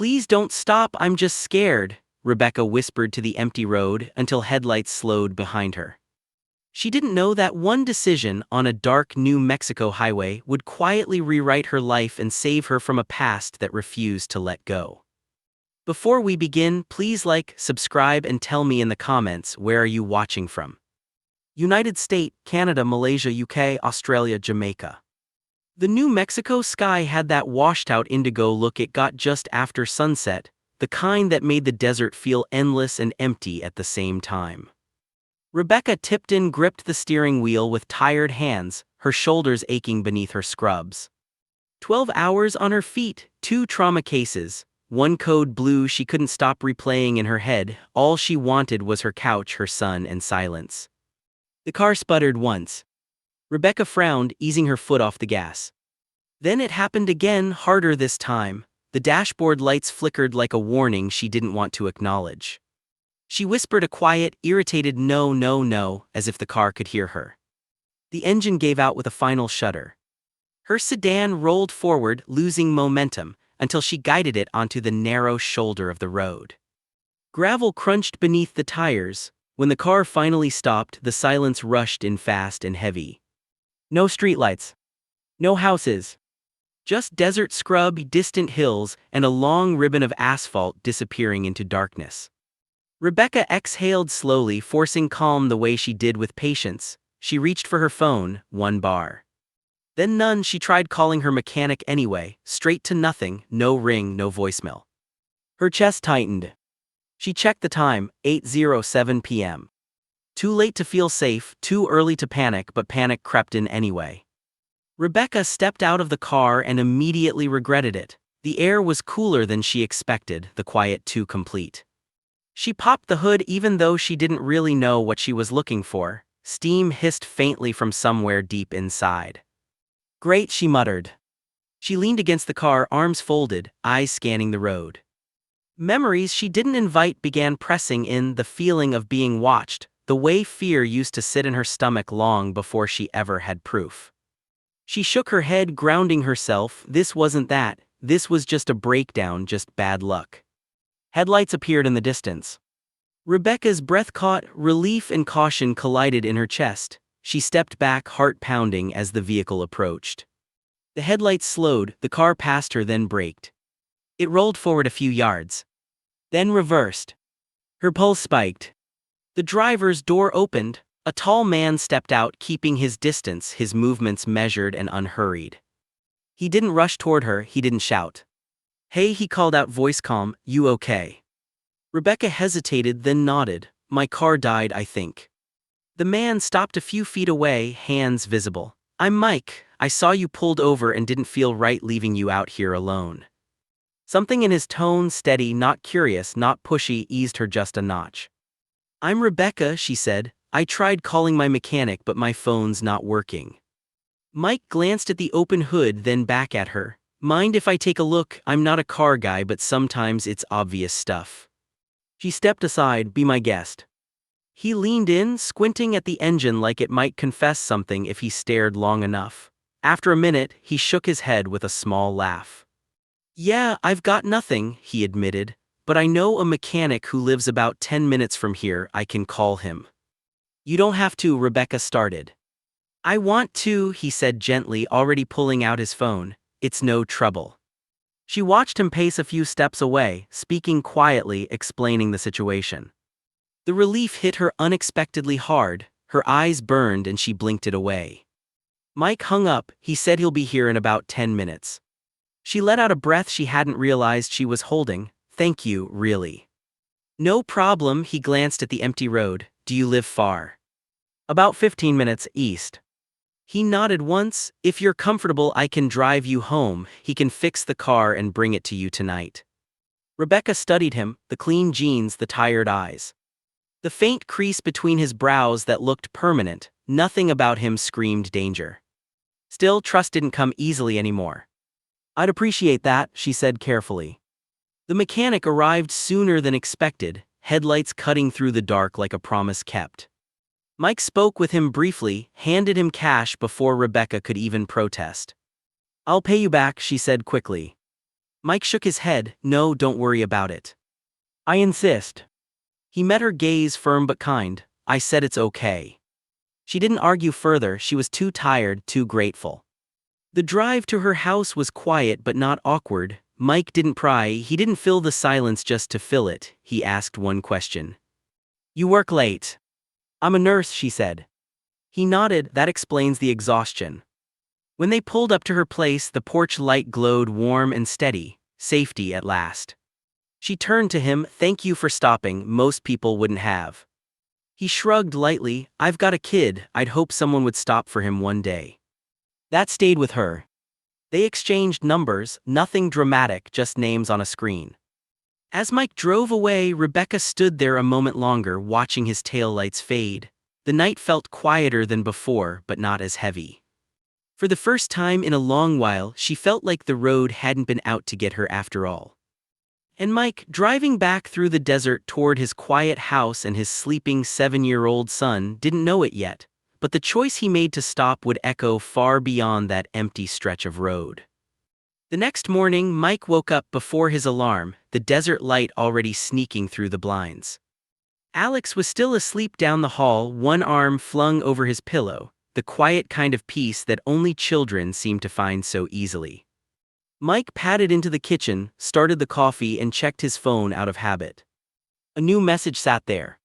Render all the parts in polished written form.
Please don't stop, I'm just scared, Rebecca whispered to the empty road until headlights slowed behind her. She didn't know that one decision on a dark New Mexico highway would quietly rewrite her life and save her from a past that refused to let go. Before we begin, please like, subscribe, and tell me in the comments where are you watching from. United States, Canada, Malaysia, UK, Australia, Jamaica. The New Mexico sky had that washed-out indigo look it got just after sunset, the kind that made the desert feel endless and empty at the same time. Rebecca Tipton gripped the steering wheel with tired hands, her shoulders aching beneath her scrubs. 12 hours on her feet, 2 trauma cases, 1 code blue she couldn't stop replaying in her head. All she wanted was her couch, her son, and silence. The car sputtered once. Rebecca frowned, easing her foot off the gas. Then it happened again, harder this time. The dashboard lights flickered like a warning she didn't want to acknowledge. She whispered a quiet, irritated no, no, no, as if the car could hear her. The engine gave out with a final shudder. Her sedan rolled forward, losing momentum, until she guided it onto the narrow shoulder of the road. Gravel crunched beneath the tires. When the car finally stopped, the silence rushed in fast and heavy. No streetlights. No houses. Just desert scrub, distant hills, and a long ribbon of asphalt disappearing into darkness. Rebecca exhaled slowly, forcing calm the way she did with patience. She reached for her phone, 1 bar. Then none. She tried calling her mechanic anyway, straight to nothing, no ring, no voicemail. Her chest tightened. She checked the time, 8:07 p.m. Too late to feel safe, too early to panic, but panic crept in anyway. Rebecca stepped out of the car and immediately regretted it. The air was cooler than she expected, the quiet too complete. She popped the hood even though she didn't really know what she was looking for. Steam hissed faintly from somewhere deep inside. Great, she muttered. She leaned against the car, arms folded, eyes scanning the road. Memories she didn't invite began pressing in, the feeling of being watched, the way fear used to sit in her stomach long before she ever had proof. She shook her head, grounding herself. This wasn't that, this was just a breakdown, just bad luck. Headlights appeared in the distance. Rebecca's breath caught, relief and caution collided in her chest. She stepped back, heart pounding as the vehicle approached. The headlights slowed, the car passed her, then braked. It rolled forward a few yards. Then reversed. Her pulse spiked. The driver's door opened. A tall man stepped out, keeping his distance, his movements measured and unhurried. He didn't rush toward her, he didn't shout. Hey, he called out, voice calm, you okay? Rebecca hesitated, then nodded. My car died, I think. The man stopped a few feet away, hands visible. I'm Mike. I saw you pulled over and didn't feel right leaving you out here alone. Something in his tone, steady, not curious, not pushy, eased her just a notch. I'm Rebecca, she said. I tried calling my mechanic, but my phone's not working. Mike glanced at the open hood, then back at her. Mind if I take a look? I'm not a car guy, but sometimes it's obvious stuff. She stepped aside. Be my guest. He leaned in, squinting at the engine like it might confess something if he stared long enough. After a minute, he shook his head with a small laugh. Yeah, I've got nothing, he admitted, but I know a mechanic who lives about 10 minutes from here. I can call him. You don't have to, Rebecca started. I want to, he said gently, already pulling out his phone. It's no trouble. She watched him pace a few steps away, speaking quietly, explaining the situation. The relief hit her unexpectedly hard, her eyes burned and she blinked it away. Mike hung up. He said he'll be here in about 10 minutes. She let out a breath she hadn't realized she was holding. Thank you, really. No problem, he glanced at the empty road. Do you live far? About 15 minutes east. He nodded once. If you're comfortable, I can drive you home. He can fix the car and bring it to you tonight. Rebecca studied him, the clean jeans, the tired eyes. The faint crease between his brows that looked permanent. Nothing about him screamed danger. Still, trust didn't come easily anymore. I'd appreciate that, she said carefully. The mechanic arrived sooner than expected, headlights cutting through the dark like a promise kept. Mike spoke with him briefly, handed him cash before Rebecca could even protest. I'll pay you back, she said quickly. Mike shook his head. No, don't worry about it. I insist. He met her gaze firm but kind. I said it's okay. She didn't argue further, she was too tired, too grateful. The drive to her house was quiet but not awkward. Mike didn't pry, he didn't fill the silence just to fill it. He asked one question. You work late. I'm a nurse, she said. He nodded. That explains the exhaustion. When they pulled up to her place, the porch light glowed warm and steady. Safety at last. She turned to him. Thank you for stopping, most people wouldn't have. He shrugged lightly. I've got a kid, I'd hope someone would stop for him one day. That stayed with her. They exchanged numbers, nothing dramatic, just names on a screen. As Mike drove away, Rebecca stood there a moment longer, watching his taillights fade. The night felt quieter than before, but not as heavy. For the first time in a long while, she felt like the road hadn't been out to get her after all. And Mike, driving back through the desert toward his quiet house and his sleeping 7-year-old son, didn't know it yet, but the choice he made to stop would echo far beyond that empty stretch of road. The next morning, Mike woke up before his alarm, the desert light already sneaking through the blinds. Alex was still asleep down the hall, one arm flung over his pillow, the quiet kind of peace that only children seem to find so easily. Mike padded into the kitchen, started the coffee, and checked his phone out of habit. A new message sat there.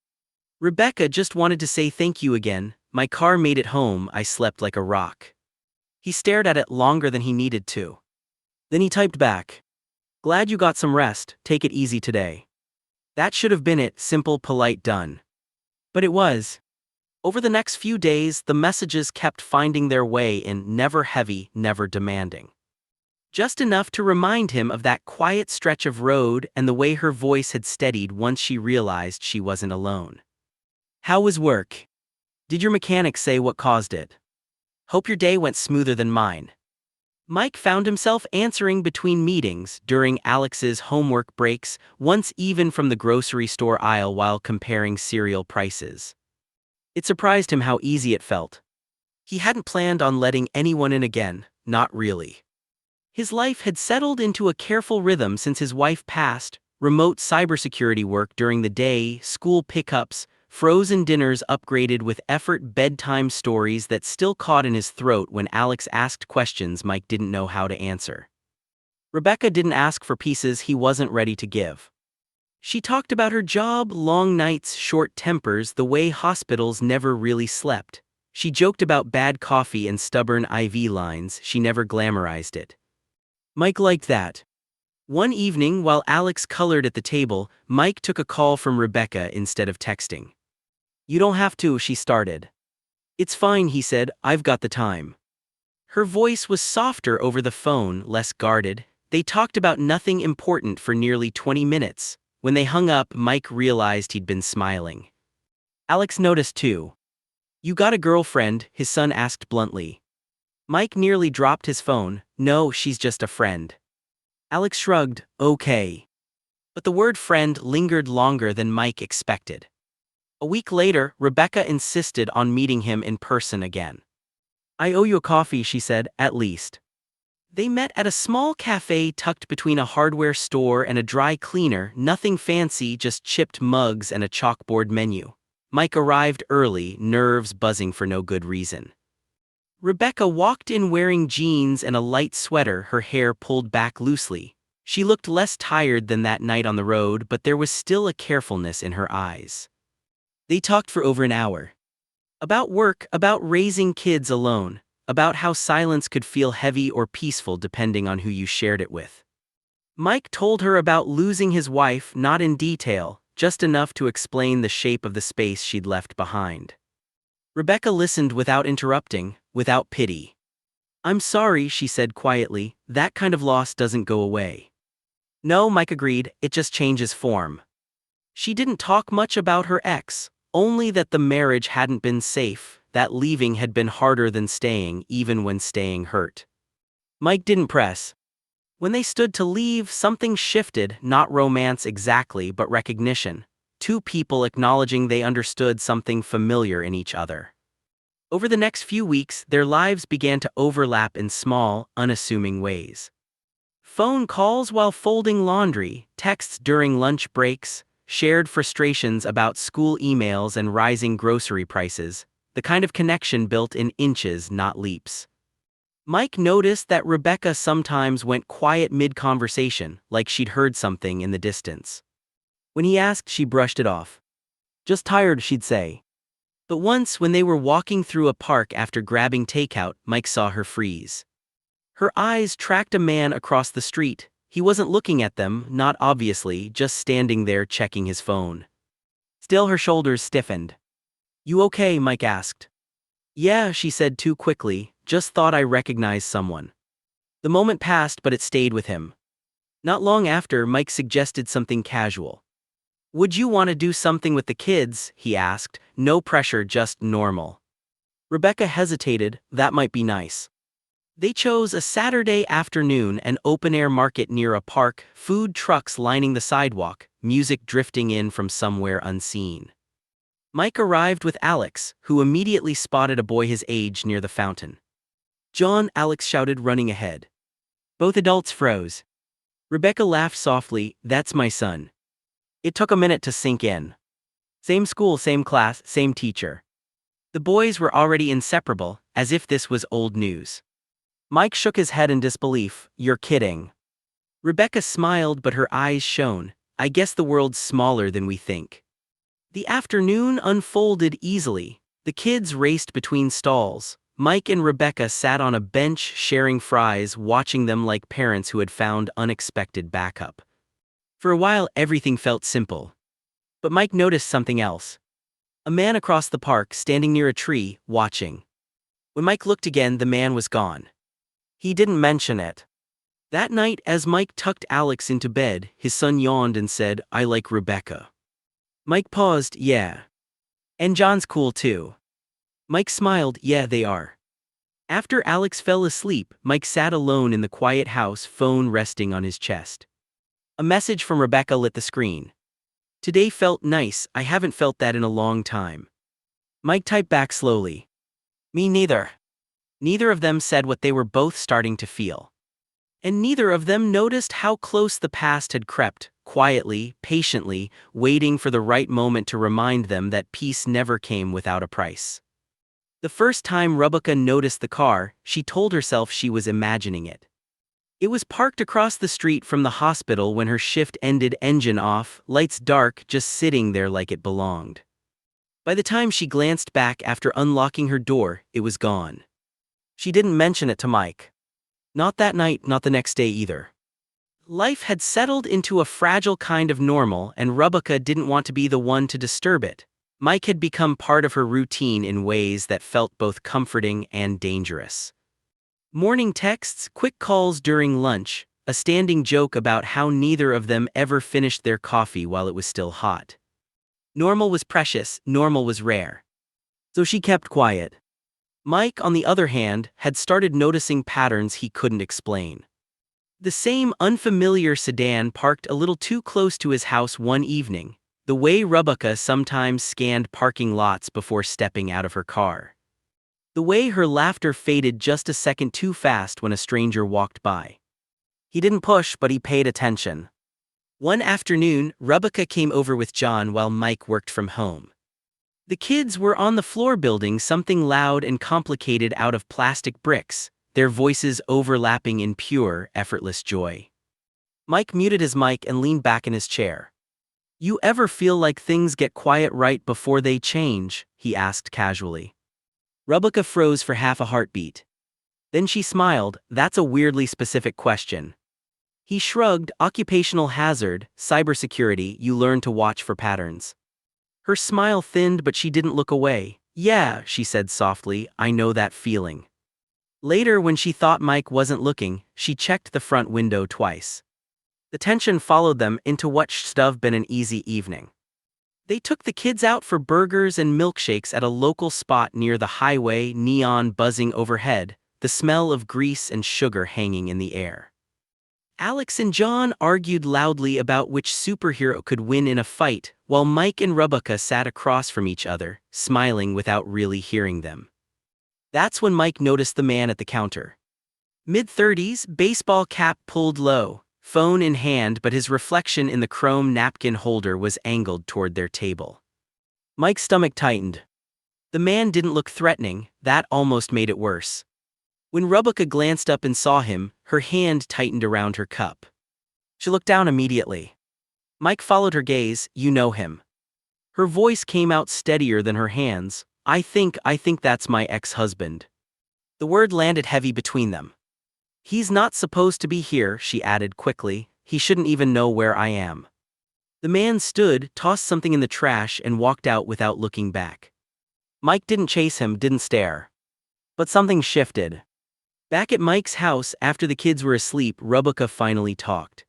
Rebecca just wanted to say thank you again. My car made it home, I slept like a rock. He stared at it longer than he needed to. Then he typed back. Glad you got some rest, take it easy today. That should have been it, simple, polite, done. But it was. Over the next few days, the messages kept finding their way in, never heavy, never demanding. Just enough to remind him of that quiet stretch of road and the way her voice had steadied once she realized she wasn't alone. How was work? Did your mechanic say what caused it? Hope your day went smoother than mine. Mike found himself answering between meetings, during Alex's homework breaks, once even from the grocery store aisle while comparing cereal prices. It surprised him how easy it felt. He hadn't planned on letting anyone in again, not really. His life had settled into a careful rhythm since his wife passed, remote cybersecurity work during the day, school pickups, frozen dinners upgraded with effort, bedtime stories that still caught in his throat when Alex asked questions Mike didn't know how to answer. Rebecca didn't ask for pieces he wasn't ready to give. She talked about her job, long nights, short tempers, the way hospitals never really slept. She joked about bad coffee and stubborn IV lines, she never glamorized it. Mike liked that. One evening, while Alex colored at the table, Mike took a call from Rebecca instead of texting. You don't have to, she started. It's fine, he said, I've got the time. Her voice was softer over the phone, less guarded. They talked about nothing important for nearly 20 minutes. When they hung up, Mike realized he'd been smiling. Alex noticed too. You got a girlfriend? His son asked bluntly. Mike nearly dropped his phone. No, she's just a friend. Alex shrugged. Okay. But the word friend lingered longer than Mike expected. A week later, Rebecca insisted on meeting him in person again. I owe you a coffee, she said, at least. They met at a small cafe tucked between a hardware store and a dry cleaner, nothing fancy, just chipped mugs and a chalkboard menu. Mike arrived early, nerves buzzing for no good reason. Rebecca walked in wearing jeans and a light sweater, her hair pulled back loosely. She looked less tired than that night on the road, but there was still a carefulness in her eyes. They talked for over an hour. About work, about raising kids alone, about how silence could feel heavy or peaceful depending on who you shared it with. Mike told her about losing his wife, not in detail, just enough to explain the shape of the space she'd left behind. Rebecca listened without interrupting, without pity. I'm sorry, she said quietly, that kind of loss doesn't go away. No, Mike agreed, it just changes form. She didn't talk much about her ex, only that the marriage hadn't been safe, that leaving had been harder than staying, even when staying hurt. Mike didn't press. When they stood to leave, something shifted, not romance exactly, but recognition. Two people acknowledging they understood something familiar in each other. Over the next few weeks, their lives began to overlap in small, unassuming ways. Phone calls while folding laundry, texts during lunch breaks, shared frustrations about school emails and rising grocery prices, the kind of connection built in inches, not leaps. Mike noticed that Rebecca sometimes went quiet mid-conversation, like she'd heard something in the distance. When he asked, she brushed it off. Just tired, she'd say. But once, when they were walking through a park after grabbing takeout, Mike saw her freeze. Her eyes tracked a man across the street. He wasn't looking at them, not obviously, just standing there checking his phone. Still, her shoulders stiffened. "You okay?" Mike asked. "Yeah," she said too quickly, "just thought I recognized someone." The moment passed, but it stayed with him. Not long after, Mike suggested something casual. "Would you want to do something with the kids?" he asked, no pressure, just normal. Rebecca hesitated. That might be nice. They chose a Saturday afternoon, an open-air market near a park, food trucks lining the sidewalk, music drifting in from somewhere unseen. Mike arrived with Alex, who immediately spotted a boy his age near the fountain. "John," Alex shouted, running ahead. Both adults froze. Rebecca laughed softly. "That's my son." It took a minute to sink in. Same school, same class, same teacher. The boys were already inseparable, as if this was old news. Mike shook his head in disbelief. "You're kidding." Rebecca smiled, but her eyes shone. "I guess the world's smaller than we think." The afternoon unfolded easily. The kids raced between stalls. Mike and Rebecca sat on a bench sharing fries, watching them like parents who had found unexpected backup. For a while, everything felt simple. But Mike noticed something else. A man across the park, standing near a tree, watching. When Mike looked again, the man was gone. He didn't mention it. That night, as Mike tucked Alex into bed, his son yawned and said, "I like Rebecca." Mike paused. "Yeah. And John's cool too." Mike smiled. "Yeah, they are." After Alex fell asleep, Mike sat alone in the quiet house, phone resting on his chest. A message from Rebecca lit the screen. "Today felt nice. I haven't felt that in a long time." Mike typed back slowly. "Me neither." Neither of them said what they were both starting to feel. And neither of them noticed how close the past had crept, quietly, patiently, waiting for the right moment to remind them that peace never came without a price. The first time Rebecca noticed the car, she told herself she was imagining it. It was parked across the street from the hospital when her shift ended, engine off, lights dark, just sitting there like it belonged. By the time she glanced back after unlocking her door, it was gone. She didn't mention it to Mike. Not that night, not the next day either. Life had settled into a fragile kind of normal, and Rebecca didn't want to be the one to disturb it. Mike had become part of her routine in ways that felt both comforting and dangerous. Morning texts, quick calls during lunch, a standing joke about how neither of them ever finished their coffee while it was still hot. Normal was precious, normal was rare. So she kept quiet. Mike, on the other hand, had started noticing patterns he couldn't explain. The same unfamiliar sedan parked a little too close to his house one evening, the way Rebecca sometimes scanned parking lots before stepping out of her car. The way her laughter faded just a second too fast when a stranger walked by. He didn't push, but he paid attention. One afternoon, Rebecca came over with John while Mike worked from home. The kids were on the floor building something loud and complicated out of plastic bricks, their voices overlapping in pure, effortless joy. Mike muted his mic and leaned back in his chair. "You ever feel like things get quiet right before they change?" he asked casually. Rebecca froze for half a heartbeat. Then she smiled. "That's a weirdly specific question." He shrugged. "Occupational hazard, cybersecurity, you learn to watch for patterns." Her smile thinned, but she didn't look away. "Yeah," she said softly, "I know that feeling." Later, when she thought Mike wasn't looking, she checked the front window twice. The tension followed them into what should have been an easy evening. They took the kids out for burgers and milkshakes at a local spot near the highway, neon buzzing overhead, the smell of grease and sugar hanging in the air. Alex and John argued loudly about which superhero could win in a fight, while Mike and Rebecca sat across from each other, smiling without really hearing them. That's when Mike noticed the man at the counter. Mid-30s, baseball cap pulled low, phone in hand, but his reflection in the chrome napkin holder was angled toward their table. Mike's stomach tightened. The man didn't look threatening, that almost made it worse. When Rebecca glanced up and saw him, her hand tightened around her cup. She looked down immediately. Mike followed her gaze. "You know him." Her voice came out steadier than her hands. I think that's my ex-husband." The word landed heavy between them. "He's not supposed to be here," she added quickly. "He shouldn't even know where I am." The man stood, tossed something in the trash, and walked out without looking back. Mike didn't chase him, didn't stare. But something shifted. Back at Mike's house, after the kids were asleep, Rebecca finally talked.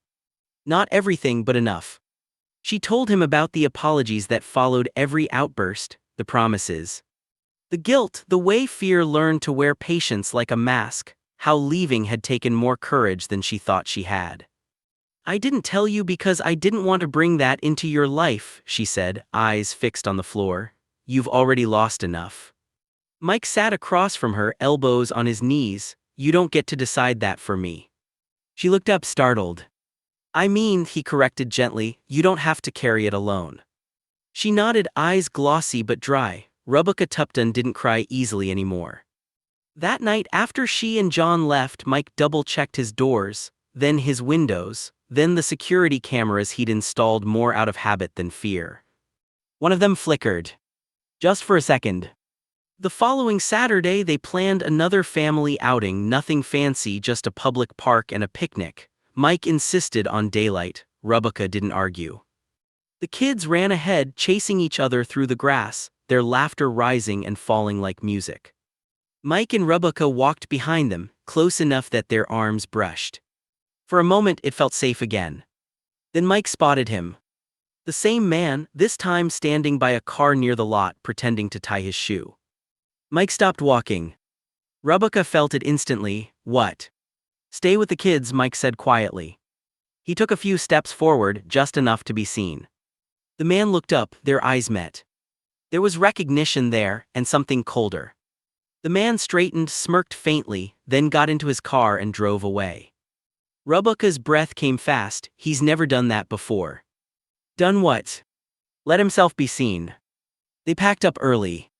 Not everything, but enough. She told him about the apologies that followed every outburst, the promises. The guilt, the way fear learned to wear patience like a mask, how leaving had taken more courage than she thought she had. "I didn't tell you because I didn't want to bring that into your life," she said, eyes fixed on the floor. "You've already lost enough." Mike sat across from her, elbows on his knees. "You don't get to decide that for me." She looked up, startled. "I mean," he corrected gently, "you don't have to carry it alone." She nodded, eyes glossy but dry. Rebecca Tupton didn't cry easily anymore. That night, after she and John left, Mike double-checked his doors, then his windows, then the security cameras he'd installed more out of habit than fear. One of them flickered. Just for a second. The following Saturday, they planned another family outing, nothing fancy, just a public park and a picnic. Mike insisted on daylight. Rebecca didn't argue. The kids ran ahead, chasing each other through the grass, their laughter rising and falling like music. Mike and Rebecca walked behind them, close enough that their arms brushed. For a moment it felt safe again. Then Mike spotted him. The same man, this time standing by a car near the lot, pretending to tie his shoe. Mike stopped walking. Rebecca felt it instantly. "What?" "Stay with the kids," Mike said quietly. He took a few steps forward, just enough to be seen. The man looked up, their eyes met. There was recognition there, and something colder. The man straightened, smirked faintly, then got into his car and drove away. Rebecca's breath came fast. He's never done that before. Done what? Let himself be seen. They packed up early.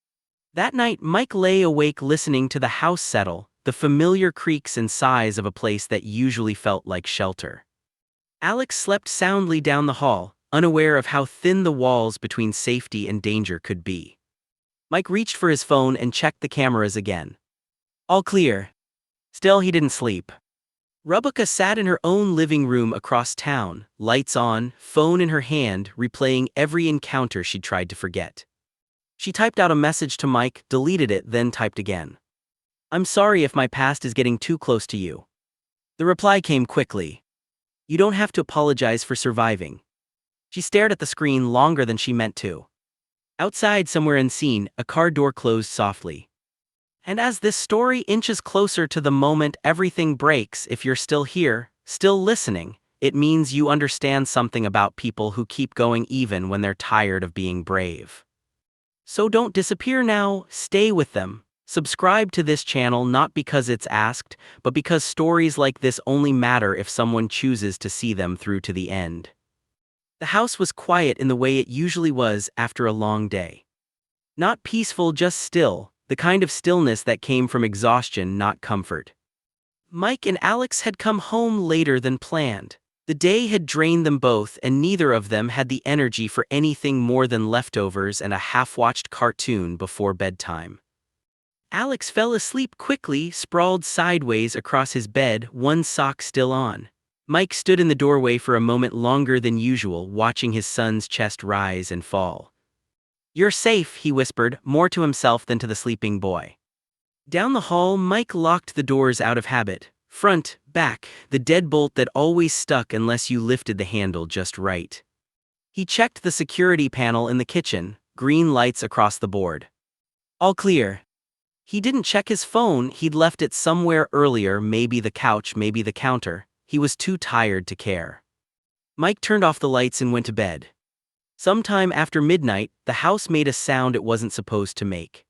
That night, Mike lay awake listening to the house settle, the familiar creaks and sighs of a place that usually felt like shelter. Alex slept soundly down the hall, unaware of how thin the walls between safety and danger could be. Mike reached for his phone and checked the cameras again. All clear. Still, he didn't sleep. Rebecca sat in her own living room across town, lights on, phone in her hand, replaying every encounter she'd tried to forget. She typed out a message to Mike, deleted it, then typed again. "I'm sorry if my past is getting too close to you." The reply came quickly. "You don't have to apologize for surviving." She stared at the screen longer than she meant to. Outside, somewhere unseen, a car door closed softly. And as this story inches closer to the moment everything breaks, if you're still here, still listening, it means you understand something about people who keep going even when they're tired of being brave. So don't disappear now, stay with them. Subscribe to this channel not because it's asked, but because stories like this only matter if someone chooses to see them through to the end. The house was quiet in the way it usually was after a long day. Not peaceful, just still, the kind of stillness that came from exhaustion, not comfort. Mike and Alex had come home later than planned. The day had drained them both, and neither of them had the energy for anything more than leftovers and a half-watched cartoon before bedtime. Alex fell asleep quickly, sprawled sideways across his bed, one sock still on. Mike stood in the doorway for a moment longer than usual, watching his son's chest rise and fall. "You're safe," he whispered, more to himself than to the sleeping boy. Down the hall, Mike locked the doors out of habit. Front, back, the deadbolt that always stuck unless you lifted the handle just right. He checked the security panel in the kitchen, green lights across the board. All clear. He didn't check his phone, he'd left it somewhere earlier, maybe the couch, maybe the counter. He was too tired to care. Mike turned off the lights and went to bed. Sometime after midnight, the house made a sound it wasn't supposed to make.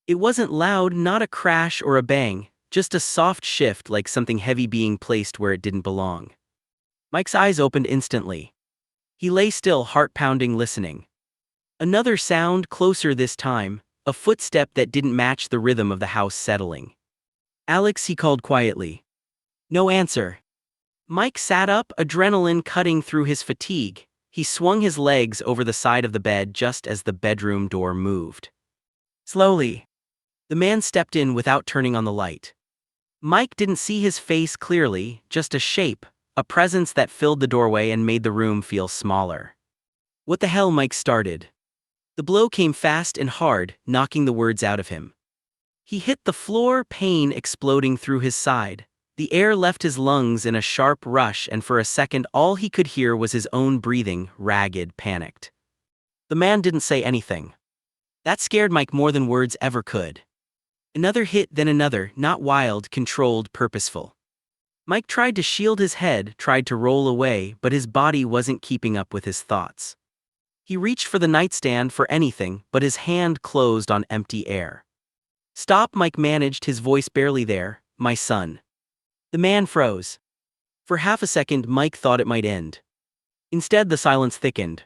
It wasn't loud, not a crash or a bang, just a soft shift like something heavy being placed where it didn't belong. Mike's eyes opened instantly. He lay still, heart pounding, listening. Another sound, closer this time, a footstep that didn't match the rhythm of the house settling. "Alex," he called quietly. No answer. Mike sat up, adrenaline cutting through his fatigue. He swung his legs over the side of the bed just as the bedroom door moved. Slowly, the man stepped in without turning on the light. Mike didn't see his face clearly, just a shape, a presence that filled the doorway and made the room feel smaller. "What the hell?" Mike started. The blow came fast and hard, knocking the words out of him. He hit the floor, pain exploding through his side. The air left his lungs in a sharp rush, and for a second all he could hear was his own breathing, ragged, panicked. The man didn't say anything. That scared Mike more than words ever could. Another hit, then another, not wild, controlled, purposeful. Mike tried to shield his head, tried to roll away, but his body wasn't keeping up with his thoughts. He reached for the nightstand, for anything, but his hand closed on empty air. "Stop," Mike managed, his voice barely there. "My son." The man froze. For half a second, Mike thought it might end. Instead, the silence thickened.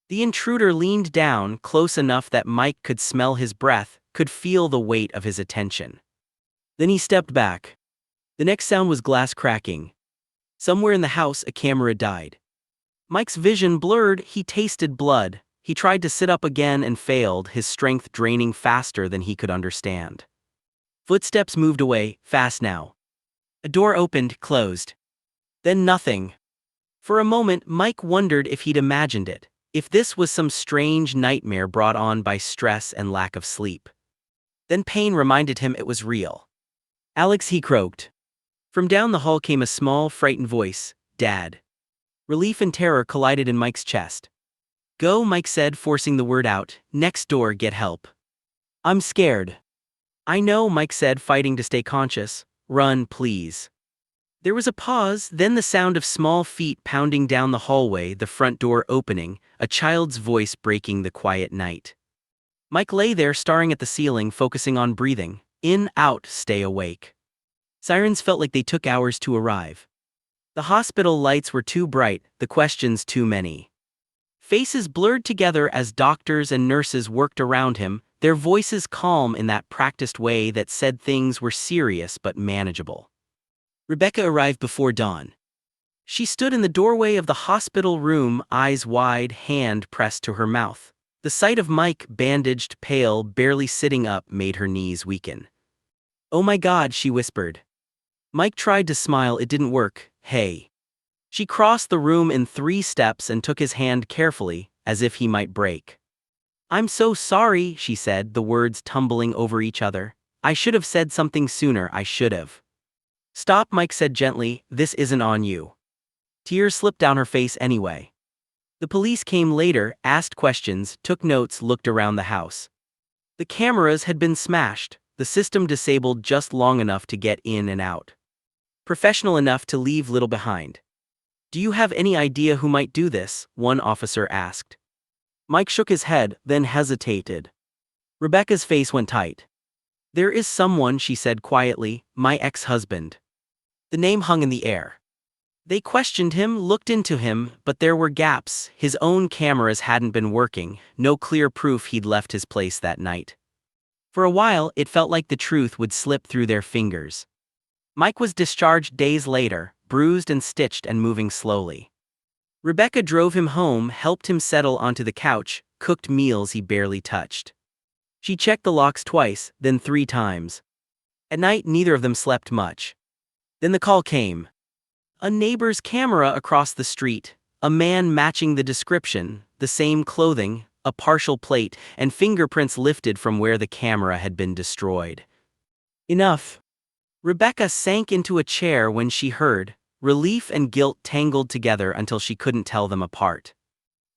The intruder leaned down, close enough that Mike could smell his breath, could feel the weight of his attention. Then he stepped back. The next sound was glass cracking. Somewhere in the house, a camera died. Mike's vision blurred, he tasted blood. He tried to sit up again and failed, his strength draining faster than he could understand. Footsteps moved away, fast now. A door opened, closed. Then nothing. For a moment, Mike wondered if he'd imagined it, if this was some strange nightmare brought on by stress and lack of sleep. Then pain reminded him it was real. "Alex," he croaked. From down the hall came a small, frightened voice. "Dad." Relief and terror collided in Mike's chest. "Go," Mike said, forcing the word out. "Next door, get help." "I'm scared." "I know," Mike said, fighting to stay conscious. "Run, please." There was a pause, then the sound of small feet pounding down the hallway, the front door opening, a child's voice breaking the quiet night. Mike lay there, staring at the ceiling, focusing on breathing. In, out, stay awake. Sirens felt like they took hours to arrive. The hospital lights were too bright, the questions too many. Faces blurred together as doctors and nurses worked around him, their voices calm in that practiced way that said things were serious but manageable. Rebecca arrived before dawn. She stood in the doorway of the hospital room, eyes wide, hand pressed to her mouth. The sight of Mike, bandaged, pale, barely sitting up, made her knees weaken. "Oh my God," she whispered. Mike tried to smile, it didn't work. "Hey." She crossed the room in 3 steps and took his hand carefully, as if he might break. "I'm so sorry," she said, the words tumbling over each other. "I should have said something sooner, I should have." "Stop," Mike said gently, "this isn't on you." Tears slipped down her face anyway. The police came later, asked questions, took notes, looked around the house. The cameras had been smashed, the system disabled just long enough to get in and out. Professional enough to leave little behind. "Do you have any idea who might do this?" one officer asked. Mike shook his head, then hesitated. Rebecca's face went tight. "There is someone," she said quietly, "my ex-husband." The name hung in the air. They questioned him, looked into him, but there were gaps. His own cameras hadn't been working, no clear proof he'd left his place that night. For a while, it felt like the truth would slip through their fingers. Mike was discharged days later, bruised and stitched and moving slowly. Rebecca drove him home, helped him settle onto the couch, cooked meals he barely touched. She checked the locks twice, then 3 times. At night, neither of them slept much. Then the call came. A neighbor's camera across the street, a man matching the description, the same clothing, a partial plate, and fingerprints lifted from where the camera had been destroyed. Enough. Rebecca sank into a chair when she heard. Relief and guilt tangled together until she couldn't tell them apart.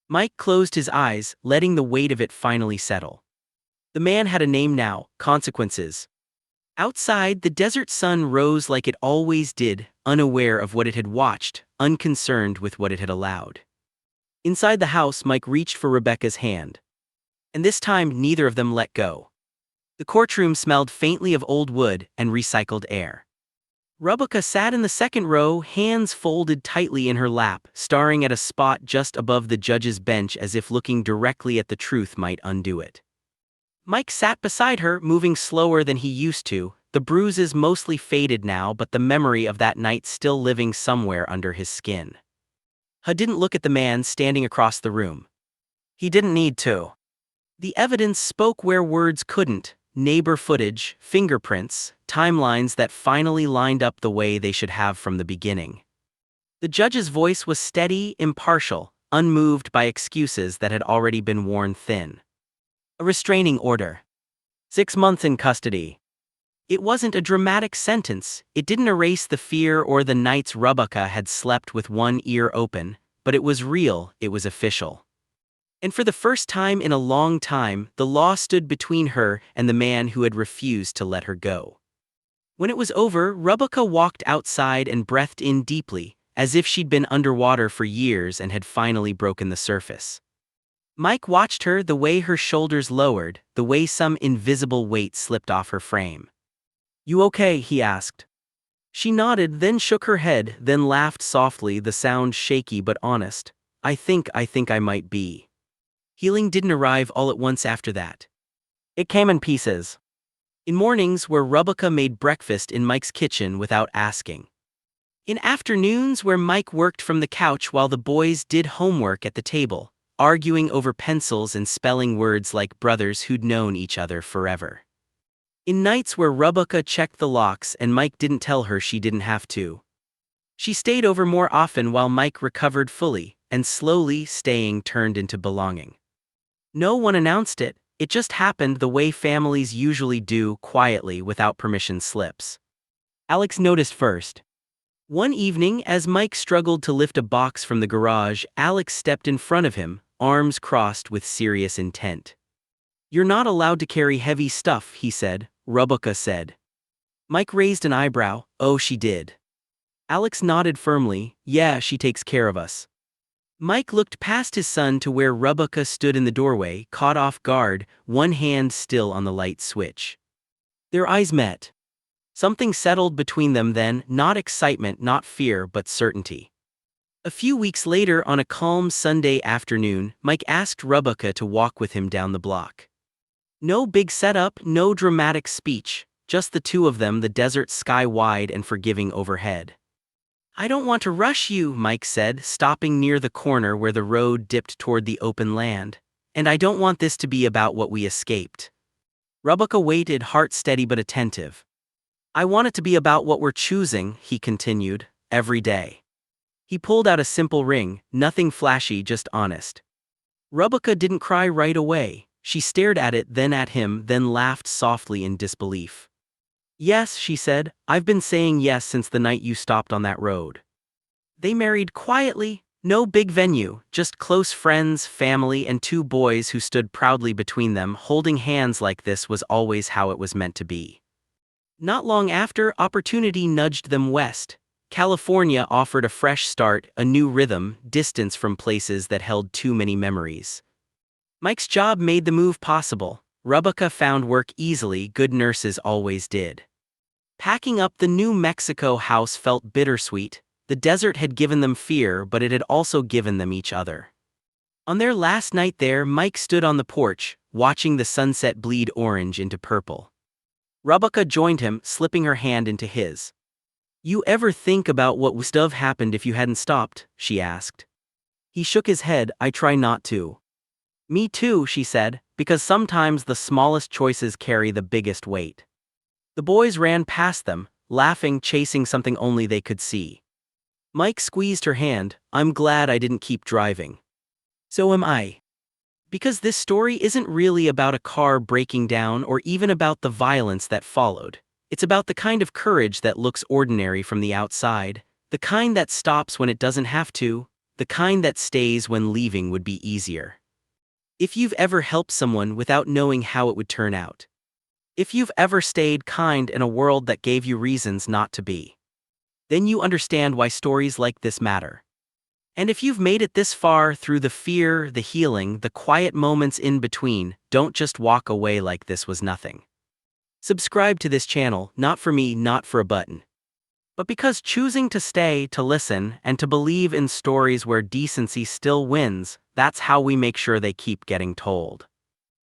Mike closed his eyes, letting the weight of it finally settle. The man had a name now, consequences. Outside, the desert sun rose like it always did, unaware of what it had watched, unconcerned with what it had allowed. Inside the house, Mike reached for Rebecca's hand. And this time, neither of them let go. The courtroom smelled faintly of old wood and recycled air. Rebecca sat in the second row, hands folded tightly in her lap, staring at a spot just above the judge's bench as if looking directly at the truth might undo it. Mike sat beside her, moving slower than he used to, the bruises mostly faded now but the memory of that night still living somewhere under his skin. He didn't look at the man standing across the room. He didn't need to. The evidence spoke where words couldn't: neighbor footage, fingerprints, timelines that finally lined up the way they should have from the beginning. The judge's voice was steady, impartial, unmoved by excuses that had already been worn thin. A restraining order. 6 months in custody. It wasn't a dramatic sentence, it didn't erase the fear or the nights Rebecca had slept with one ear open, but it was real, it was official. And for the first time in a long time, the law stood between her and the man who had refused to let her go. When it was over, Rebecca walked outside and breathed in deeply, as if she'd been underwater for years and had finally broken the surface. Mike watched her, the way her shoulders lowered, the way some invisible weight slipped off her frame. "You okay?" he asked. She nodded, then shook her head, then laughed softly, the sound shaky but honest. I think I might be." Healing didn't arrive all at once after that. It came in pieces. In mornings where Rebecca made breakfast in Mike's kitchen without asking. In afternoons where Mike worked from the couch while the boys did homework at the table, arguing over pencils and spelling words like brothers who'd known each other forever. In nights where Rebecca checked the locks and Mike didn't tell her she didn't have to. She stayed over more often while Mike recovered fully, and slowly staying turned into belonging. No one announced it, it just happened the way families usually do, quietly, without permission slips. Alex noticed first. One evening, as Mike struggled to lift a box from the garage, Alex stepped in front of him, arms crossed with serious intent. "You're not allowed to carry heavy stuff," he said, Rebecca said. Mike raised an eyebrow. "Oh, she did." Alex nodded firmly. "Yeah, she takes care of us." Mike looked past his son to where Rebecca stood in the doorway, caught off guard, one hand still on the light switch. Their eyes met. Something settled between them then, not excitement, not fear, but certainty. A few weeks later, on a calm Sunday afternoon, Mike asked Rebecca to walk with him down the block. No big setup, no dramatic speech, just the two of them, the desert sky wide and forgiving overhead. "I don't want to rush you," Mike said, stopping near the corner where the road dipped toward the open land. "And I don't want this to be about what we escaped." Rebecca waited, heart steady but attentive. "I want it to be about what we're choosing," he continued, "every day." He pulled out a simple ring, nothing flashy, just honest. Rebecca didn't cry right away. She stared at it, then at him, then laughed softly in disbelief. "Yes," she said, "I've been saying yes since the night you stopped on that road." They married quietly, no big venue, just close friends, family, and two boys who stood proudly between them. Holding hands like this was always how it was meant to be. Not long after, opportunity nudged them west. California offered a fresh start, a new rhythm, distance from places that held too many memories. Mike's job made the move possible. Rebecca found work easily, good nurses always did. Packing up the New Mexico house felt bittersweet. The desert had given them fear, but it had also given them each other. On their last night there, Mike stood on the porch, watching the sunset bleed orange into purple. Rebecca joined him, slipping her hand into his. "You ever think about what would have happened if you hadn't stopped?" she asked. He shook his head. "I try not to." "Me too," she said, "because sometimes the smallest choices carry the biggest weight." The boys ran past them, laughing, chasing something only they could see. Mike squeezed her hand. "I'm glad I didn't keep driving." "So am I." Because this story isn't really about a car breaking down or even about the violence that followed. It's about the kind of courage that looks ordinary from the outside, the kind that stops when it doesn't have to, the kind that stays when leaving would be easier. If you've ever helped someone without knowing how it would turn out. If you've ever stayed kind in a world that gave you reasons not to be. Then you understand why stories like this matter. And if you've made it this far through the fear, the healing, the quiet moments in between, don't just walk away like this was nothing. Subscribe to this channel, not for me, not for a button, but because choosing to stay, to listen, and to believe in stories where decency still wins, that's how we make sure they keep getting told.